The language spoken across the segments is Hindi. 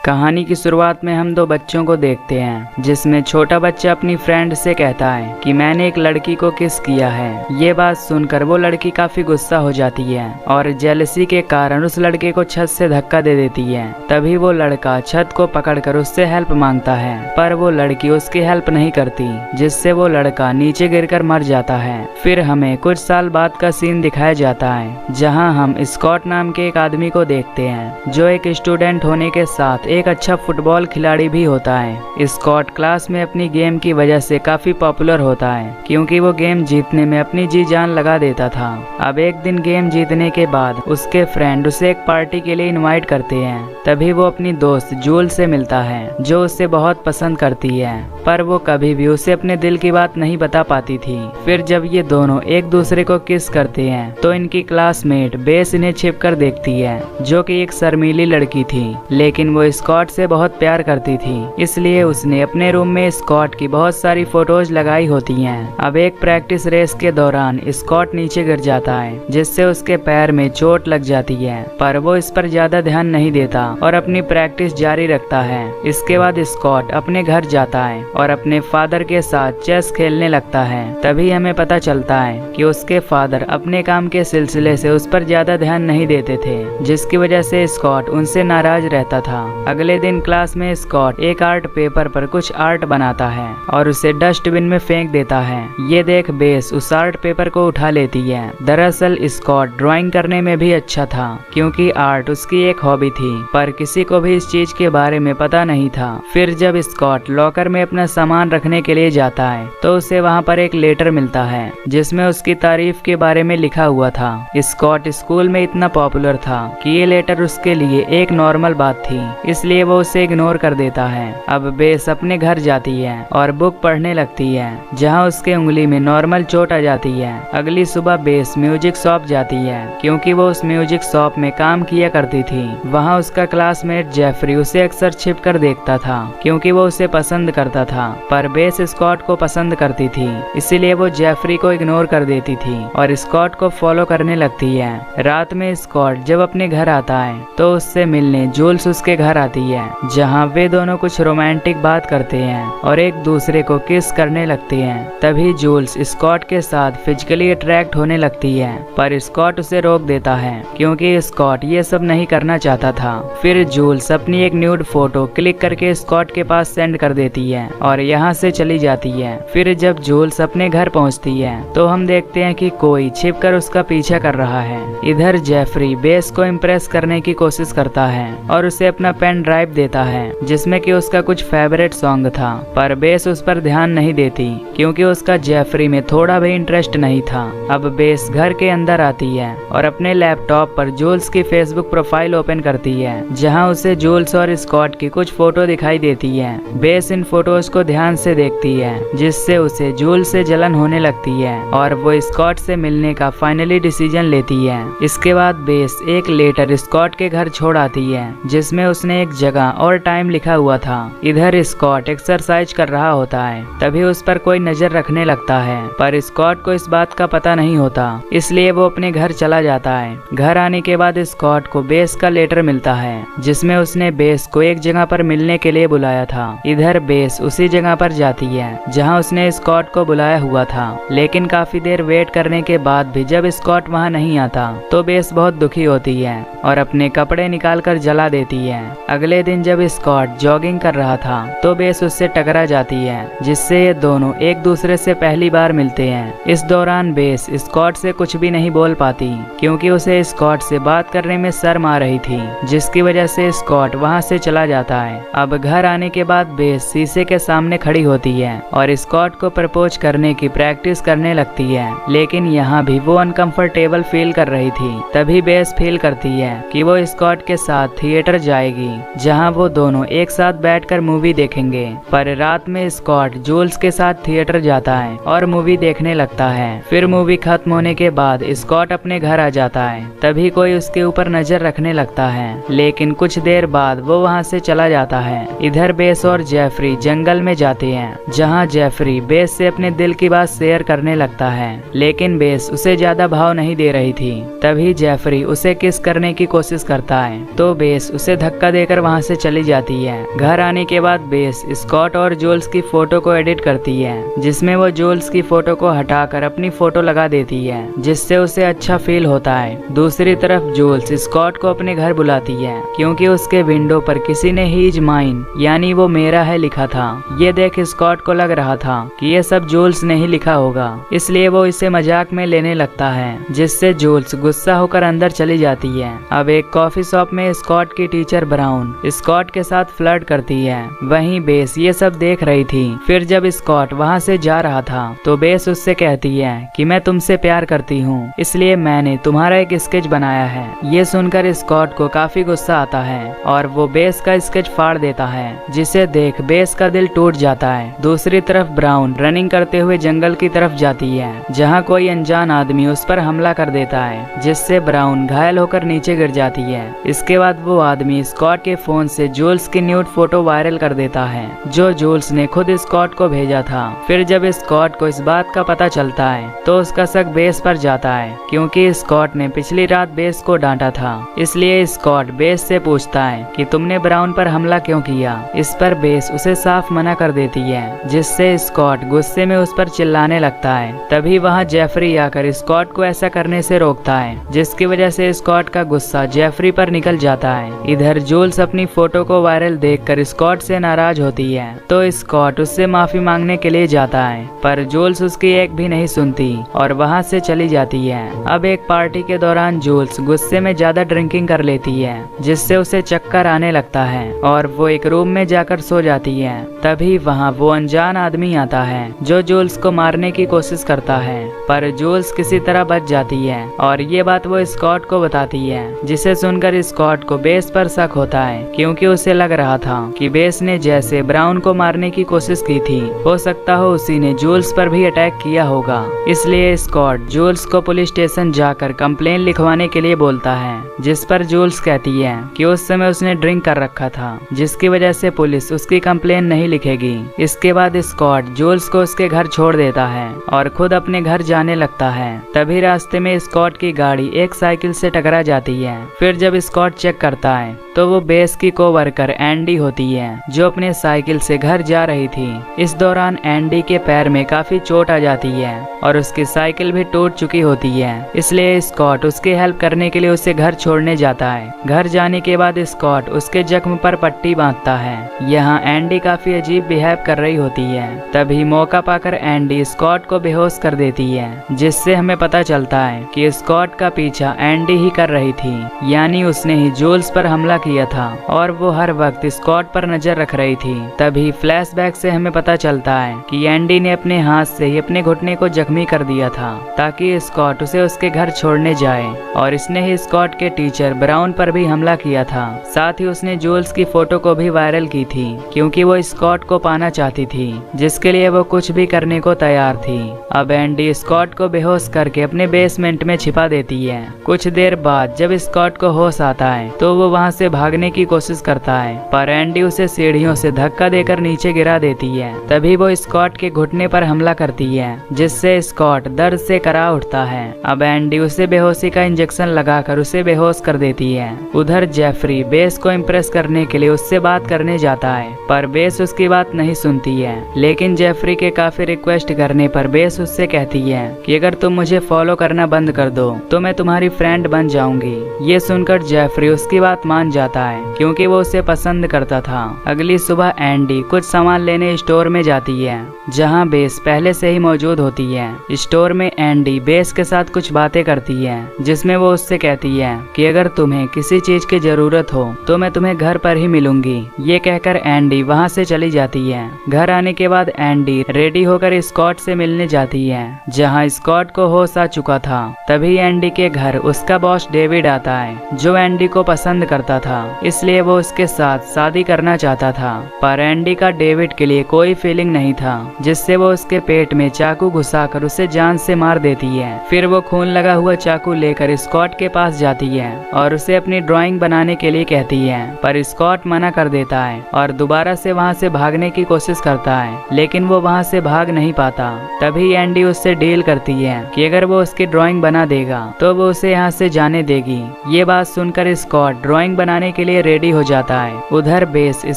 कहानी की शुरुआत में हम दो बच्चों को देखते हैं, जिसमें छोटा बच्चा अपनी फ्रेंड से कहता है कि मैंने एक लड़की को किस किया है। ये बात सुनकर वो लड़की काफी गुस्सा हो जाती है और जेलसी के कारण उस लड़के को छत से धक्का दे देती है। तभी वो लड़का छत को पकड़कर उससे हेल्प मांगता है, पर वो लड़की उसकी हेल्प नहीं करती, जिससे वो लड़का नीचे गिरकर मर जाता है। फिर हमें कुछ साल बाद का सीन दिखाया जाता है, जहाँ हम स्कॉट नाम के एक आदमी को देखते हैं, जो एक स्टूडेंट होने के साथ एक अच्छा फुटबॉल खिलाड़ी भी होता है। स्कॉट क्लास में अपनी गेम की वजह से काफी पॉपुलर होता है, क्योंकि वो गेम जीतने में अपनी जी जान लगा देता था। अब एक दिन गेम जीतने के बाद उसके फ्रेंड उसे एक पार्टी के लिए इनवाइट करते हैं। तभी वो अपनी दोस्त जूल से मिलता है, जो उसे बहुत पसंद करती है, पर वो कभी भी उसे अपने दिल की बात नहीं बता पाती थी। फिर जब ये दोनों एक दूसरे को किस करते हैं, तो इनकी क्लासमेट बेस इन्हें छिपकर देखती है, जो कि एक शर्मीली लड़की थी, लेकिन वो स्कॉट से बहुत प्यार करती थी, इसलिए उसने अपने रूम में स्कॉट की बहुत सारी फोटोज लगाई होती हैं। अब एक प्रैक्टिस रेस के दौरान स्कॉट नीचे गिर जाता है, जिससे उसके पैर में चोट लग जाती है, पर वो इस पर ज्यादा ध्यान नहीं देता और अपनी प्रैक्टिस जारी रखता है। इसके बाद स्कॉट अपने घर जाता है और अपने फादर के साथ चेस खेलने लगता है। तभी हमें पता चलता है कि उसके फादर अपने काम के सिलसिले से उस पर ज्यादा ध्यान नहीं देते थे, जिसकी वजह से स्कॉट उनसे नाराज रहता था। अगले दिन क्लास में स्कॉट एक आर्ट पेपर पर कुछ आर्ट बनाता है और उसे डस्टबिन में फेंक देता है। ये देख बेस उस आर्ट पेपर को उठा लेती है। दरअसल स्कॉट ड्राइंग करने में भी अच्छा था, क्योंकि आर्ट उसकी एक हॉबी थी, पर किसी को भी इस चीज के बारे में पता नहीं था। फिर जब स्कॉट लॉकर में अपना सामान रखने के लिए जाता है, तो उसे वहाँ पर एक लेटर मिलता है, जिसमें उसकी तारीफ के बारे में लिखा हुआ था। स्कॉट स्कूल में इतना पॉपुलर था कि ये लेटर उसके लिए एक नॉर्मल बात थी, इसलिए वो उसे इग्नोर कर देता है। अब बेस अपने घर जाती है और बुक पढ़ने लगती है, जहाँ उसके उंगली में नॉर्मल चोट आ जाती है। अगली सुबह बेस म्यूजिक शॉप जाती है, क्योंकि वो उस म्यूजिक शॉप में काम किया करती थी। वहाँ उसका क्लासमेट जेफरी उसे अक्सर छिप कर देखता था, क्योंकि वो उसे पसंद करता था, पर बेस स्कॉट को पसंद करती थी, इसीलिए वो जेफरी को इग्नोर कर देती थी और स्कॉट को फॉलो करने लगती है। रात में स्कॉट जब अपने घर आता है, तो उससे मिलने जूल्स उसके घर आती है, जहाँ वे दोनों कुछ रोमांटिक बात करते हैं और एक दूसरे को किस करने लगते हैं। तभी जूल्स स्कॉट के साथ फिजिकली अट्रैक्ट होने लगती है, पर स्कॉट उसे रोक देता है, क्योंकि स्कॉट ये सब नहीं करना चाहता था। फिर जूल्स अपनी एक न्यूड फोटो क्लिक करके स्कॉट के पास सेंड कर देती है और यहाँ से चली जाती है। फिर जब जूल्स अपने घर पहुँचती है, तो हम देखते हैं कि कोई छिपकर उसका पीछा कर रहा है। इधर जेफरी बेस को इम्प्रेस करने की कोशिश करता है और उसे अपना पेन ड्राइव देता है, जिसमें कि उसका कुछ फेवरेट सॉन्ग था, पर बेस उस पर ध्यान नहीं देती, क्योंकि उसका जेफरी में थोड़ा भी इंटरेस्ट नहीं था। अब बेस घर के अंदर आती है और अपने लैपटॉप पर जूल्स की फेसबुक प्रोफाइल ओपन करती है, जहां उसे जूल्स और स्कॉट की कुछ फोटो दिखाई देती है। बेस इन फोटोज को ध्यान से देखती है, जिससे उसे जूल्स से जलन होने लगती है और वो स्कॉट से मिलने का फाइनली डिसीजन लेती है। इसके बाद बेस एक लेटर स्कॉट के घर छोड़ आती है, जिसमें उसने एक जगह और टाइम लिखा हुआ था। इधर स्कॉट एक्सरसाइज कर रहा होता है, तभी उस पर कोई नजर रखने लगता है, पर स्कॉट को इस बात का पता नहीं होता, इसलिए वो अपने घर चला जाता है। घर आने के बाद स्कॉट को बेस का लेटर मिलता है, जिसमें उसने बेस को एक जगह पर मिलने के लिए बुलाया था। इधर बेस उसी जगह पर जाती है जहाँ उसने स्कॉट को बुलाया हुआ था, लेकिन काफी देर वेट करने के बाद भी जब स्कॉट वहाँ नहीं आता, तो बेस बहुत दुखी होती है और अपने कपड़े निकाल कर जला देती है। अगले दिन जब स्कॉट जॉगिंग कर रहा था, तो बेस उससे टकरा जाती है, जिससे ये दोनों एक दूसरे से पहली बार मिलते हैं। इस दौरान बेस स्कॉट से कुछ भी नहीं बोल पाती, क्योंकि उसे स्कॉट से बात करने में शर्म आ रही थी, जिसकी वजह से स्कॉट वहां से चला जाता है। अब घर आने के बाद बेस शीशे के सामने खड़ी होती है और स्कॉट को प्रपोज करने की प्रैक्टिस करने लगती है, लेकिन यहाँ भी वो अनकंफर्टेबल फील कर रही थी। तभी बेस फील करती है कि वो स्कॉट के साथ थिएटर जाएगी, जहाँ वो दोनों एक साथ बैठकर मूवी देखेंगे। पर रात में स्कॉट जूल्स के साथ थिएटर जाता है और मूवी देखने लगता है। फिर मूवी खत्म होने के बाद स्कॉट अपने घर आ जाता है। तभी कोई उसके ऊपर नजर रखने लगता है, लेकिन कुछ देर बाद वो वहाँ से चला जाता है। इधर बेस और जेफरी जंगल में जाते हैं, जहाँ जेफरी बेस से अपने दिल की बात शेयर करने लगता है, लेकिन बेस उसे ज्यादा भाव नहीं दे रही थी। तभी जेफरी उसे किस करने की कोशिश करता है, तो बेस उसे धक्का देकर लेकर वहाँ से चली जाती है। घर आने के बाद बेस स्कॉट और जूल्स की फोटो को एडिट करती है, जिसमें वो जूल्स की फोटो को हटाकर अपनी फोटो लगा देती है, जिससे उसे अच्छा फील होता है। दूसरी तरफ जूल्स स्कॉट को अपने घर बुलाती है, क्योंकि उसके विंडो पर किसी ने ही इज माइन यानी वो मेरा है लिखा था। ये देख स्कॉट को लग रहा था कि ये सब जूल्स ने ही लिखा होगा, इसलिए वो इसे मजाक में लेने लगता है, जिससे जूल्स गुस्सा होकर अंदर चली जाती है। अब एक कॉफी शॉप में स्कॉट की टीचर ब्राउन स्कॉट के साथ फ्लर्ट करती है। वहीं बेस ये सब देख रही थी। फिर जब स्कॉट वहाँ से जा रहा था तो बेस उससे कहती है कि मैं तुमसे प्यार करती हूँ, इसलिए मैंने तुम्हारा एक स्केच बनाया है। ये सुनकर स्कॉट को काफी गुस्सा आता है और वो बेस का स्केच फाड़ देता है, जिसे देख बेस का दिल टूट जाता है। दूसरी तरफ ब्राउन रनिंग करते हुए जंगल की तरफ जाती है, जहाँ कोई अनजान आदमी उस पर हमला कर देता है, जिससे ब्राउन घायल होकर नीचे गिर जाती है। इसके बाद वो आदमी स्कॉट के फोन से जूल्स की न्यूड फोटो वायरल कर देता है, जो जूल्स ने खुद स्कॉट को भेजा था। फिर जब स्कॉट को इस बात का पता चलता है तो उसका शक बेस पर जाता है, क्योंकि स्कॉट ने पिछली रात बेस को डांटा था। इसलिए स्कॉट बेस से पूछता है कि तुमने ब्राउन पर हमला क्यों किया। इस पर बेस उसे साफ मना कर देती है, जिससे स्कॉट गुस्से में उस पर चिल्लाने लगता है। तभी वहाँ जेफरी आकर स्कॉट को ऐसा करने से रोकता है, जिसकी वजह से स्कॉट का गुस्सा जेफरी पर निकल जाता है। इधर जूल्स अपनी फोटो को वायरल देखकर स्कॉट से नाराज होती है, तो स्कॉट उससे माफी मांगने के लिए जाता है, पर जूल्स उसकी एक भी नहीं सुनती और वहाँ से चली जाती है। अब एक पार्टी के दौरान जूल्स गुस्से में ज्यादा ड्रिंकिंग कर लेती है, जिससे उसे चक्कर आने लगता है और वो एक रूम में जाकर सो जाती है। तभी वहाँ वो अनजान आदमी आता है, जो जूल्स को मारने की कोशिश करता है, पर जूल्स किसी तरह बच जाती है और ये बात वो स्कॉट को बताती है, जिसे सुनकर स्कॉट को बेस पर शक होता है, क्योंकि उसे लग रहा था कि बेस ने जैसे ब्राउन को मारने की कोशिश की थी, हो सकता हो उसी ने जूल्स पर भी अटैक किया होगा। इसलिए स्कॉट जूल्स को पुलिस स्टेशन जाकर कंप्लेन लिखवाने के लिए बोलता है, जिस पर जूल्स कहती है कि उस समय उसने ड्रिंक कर रखा था, जिसकी वजह से पुलिस उसकी कंप्लेन नहीं लिखेगी। इसके बाद स्कॉट जूल्स को उसके घर छोड़ देता है और खुद अपने घर जाने लगता है। तभी रास्ते में स्कॉट की गाड़ी एक साइकिल से टकरा जाती है। फिर जब स्कॉट चेक करता है तो वो बेस की कोवर्कर एंडी होती है, जो अपने साइकिल से घर जा रही थी। इस दौरान एंडी के पैर में काफी चोट आ जाती है और उसकी साइकिल भी टूट चुकी होती है, इसलिए स्कॉट उसकी हेल्प करने के लिए उसे घर छोड़ने जाता है। घर जाने के बाद स्कॉट उसके जख्म पर पट्टी बांधता है। यहाँ एंडी काफी अजीब बिहेव कर रही होती है। तभी मौका पाकर एंडी स्कॉट को बेहोश कर देती है, जिससे हमें पता चलता है कि स्कॉट का पीछा एंडी ही कर रही थी, यानी उसने ही जूल्स पर हमला किया था और वो हर वक्त स्कॉट पर नजर रख रही थी। तभी फ्लैशबैक से हमें पता चलता है कि एंडी ने अपने हाथ से ही अपने घुटने को जख्मी कर दिया था, ताकि स्कॉट उसे उसके घर छोड़ने जाए, और इसने ही स्कॉट के टीचर ब्राउन पर भी हमला किया था। साथ ही उसने जूल्स की फोटो को भी वायरल की थी, क्योंकि वो स्कॉट को पाना चाहती थी, जिसके लिए वो कुछ भी करने को तैयार थी। अब एंडी स्कॉट को बेहोश करके अपने बेसमेंट में छिपा देती है। कुछ देर बाद जब स्कॉट को होश आता है तो वो वहाँ से भागने की कोशिश करता है, पर एंडी उसे सीढ़ियों से धक्का देकर नीचे गिरा देती है। तभी वो स्कॉट के घुटने पर हमला करती है, जिससे स्कॉट दर्द से करा उठता है। अब एंडी उसे बेहोशी का इंजेक्शन लगाकर उसे बेहोश कर देती है। उधर जेफरी बेस को इम्प्रेस करने के लिए उससे बात करने जाता है, पर बेस उसकी बात नहीं सुनती है। लेकिन जेफरी के काफी रिक्वेस्ट करने पर बेस उससे कहती है कि अगर तुम मुझे फॉलो करना बंद कर दो तो मैं तुम्हारी फ्रेंड बन जाऊंगी। ये सुनकर जेफरी उसकी बात मान जाता है, क्योंकि वो उसे पसंद करता था। अगली सुबह एंडी कुछ सामान लेने स्टोर में जाती है, जहाँ बेस पहले से ही मौजूद होती है। स्टोर में एंडी बेस के साथ कुछ बातें करती है, जिसमें वो उससे कहती है कि अगर तुम्हें किसी चीज की जरूरत हो तो मैं तुम्हें घर पर ही मिलूंगी। ये कहकर एंडी वहाँ से चली जाती है। घर आने के बाद एंडी रेडी होकर स्कॉट से मिलने जाती है, जहाँ स्कॉट को होश आ चुका था। तभी एंडी के घर उसका बॉस डेविड आता है, जो एंडी को पसंद करता था, इसलिए वो उसके साथ शादी करना चाहता था। पर एंडी का डेविड के लिए कोई फीलिंग नहीं था, जिससे वो उसके पेट में चाकू घुसाकर उसे जान से मार देती है। फिर वो खून लगा हुआ चाकू लेकर स्कॉट के पास जाती है और उसे अपनी ड्राइंग बनाने के लिए कहती है, पर स्कॉट मना कर देता है और दोबारा से वहाँ से भागने की कोशिश करता है, लेकिन वो वहाँ से भाग नहीं पाता। तभी एंडी उससे डील करती है कि अगर वो उसकी ड्राइंग बना देगा तो वो उसे यहाँ से जाने देगी। ये बात सुनकर स्कॉट ड्राइंग बनाने भुलाने के लिए रेडी हो जाता है। उधर बेस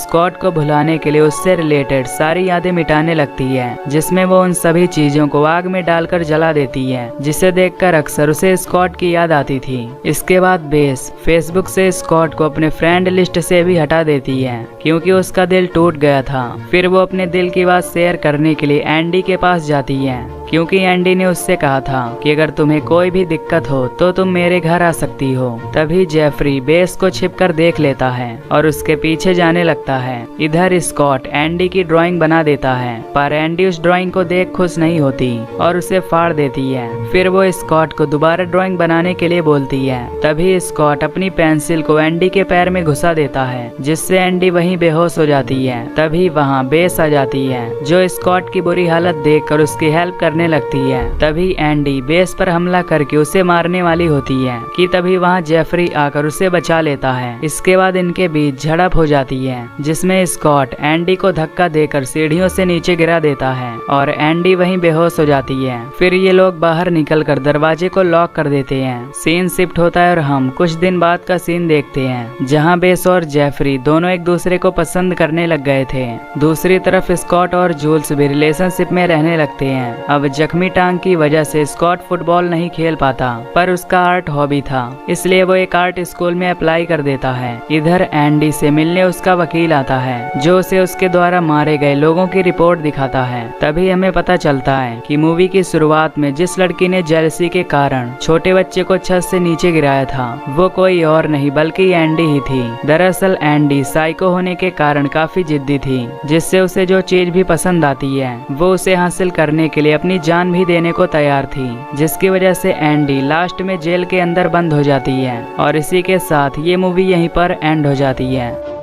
स्कॉट को भुलाने के लिए उससे रिलेटेड सारी यादें मिटाने लगती है, जिसमें वो उन सभी चीजों को आग में डालकर जला देती है, जिसे देखकर अक्सर उसे स्कॉट की याद आती थी। इसके बाद बेस फेसबुक से स्कॉट को अपने फ्रेंड लिस्ट से भी हटा देती है, क्योंकि उसका दिल टूट गया था। फिर वो अपने दिल की बात शेयर करने के लिए एंडी के पास जाती है, क्योंकि एंडी ने उससे कहा था कि अगर तुम्हें कोई भी दिक्कत हो तो तुम मेरे घर आ सकती हो। तभी जेफरी बेस को छिपकर देख लेता है और उसके पीछे जाने लगता है। इधर स्कॉट एंडी की ड्राइंग बना देता है, पर एंडी उस ड्राइंग को देख खुश नहीं होती और उसे फाड़ देती है। फिर वो स्कॉट को दोबारा ड्राइंग बनाने के लिए बोलती है। तभी स्कॉट अपनी पेंसिल को एंडी के पैर में घुसा देता है, जिससे एंडी वहीं बेहोश हो जाती है। तभी वहाँ बेस आ जाती है, जो स्कॉट की बुरी हालत देखकर उसकी हेल्प करने लगती है। तभी एंडी बेस पर हमला करके उसे मारने वाली होती है कि तभी वहाँ जेफरी आकर उसे बचा लेता है। इसके बाद इनके बीच झड़प हो जाती है, जिसमें स्कॉट एंडी को धक्का देकर सीढ़ियों से नीचे गिरा देता है और एंडी वहीं बेहोश हो जाती है। फिर ये लोग बाहर निकलकर दरवाजे को लॉक कर देते हैं। सीन शिफ्ट होता है और हम कुछ दिन बाद का सीन देखते हैं, जहाँ बेस और जेफरी दोनों एक दूसरे को पसंद करने लग गए थे। दूसरी तरफ स्कॉट और जूल्स भी रिलेशनशिप में रहने लगते हैं। अब जख्मी टांग की वजह से स्कॉट फुटबॉल नहीं खेल पाता, पर उसका आर्ट हॉबी था, इसलिए वो एक आर्ट स्कूल में अप्लाई कर देता है। इधर एंडी से मिलने उसका वकील आता है, जो उसे उसके द्वारा मारे गए लोगों की रिपोर्ट दिखाता है। तभी हमें पता चलता है कि मूवी की शुरुआत में जिस लड़की ने जेलसी के कारण छोटे बच्चे को छत से नीचे गिराया था, वो कोई और नहीं बल्कि एंडी ही थी। दरअसल एंडी साइको होने के कारण काफी जिद्दी थी, जिससे उसे जो चीज भी पसंद आती है वो उसे हासिल करने के लिए अपनी जान भी देने को तैयार थी, जिसकी वजह से एंडी लास्ट में जेल के अंदर बंद हो जाती है। और इसी के साथ ये मूवी यहीं पर एंड हो जाती है।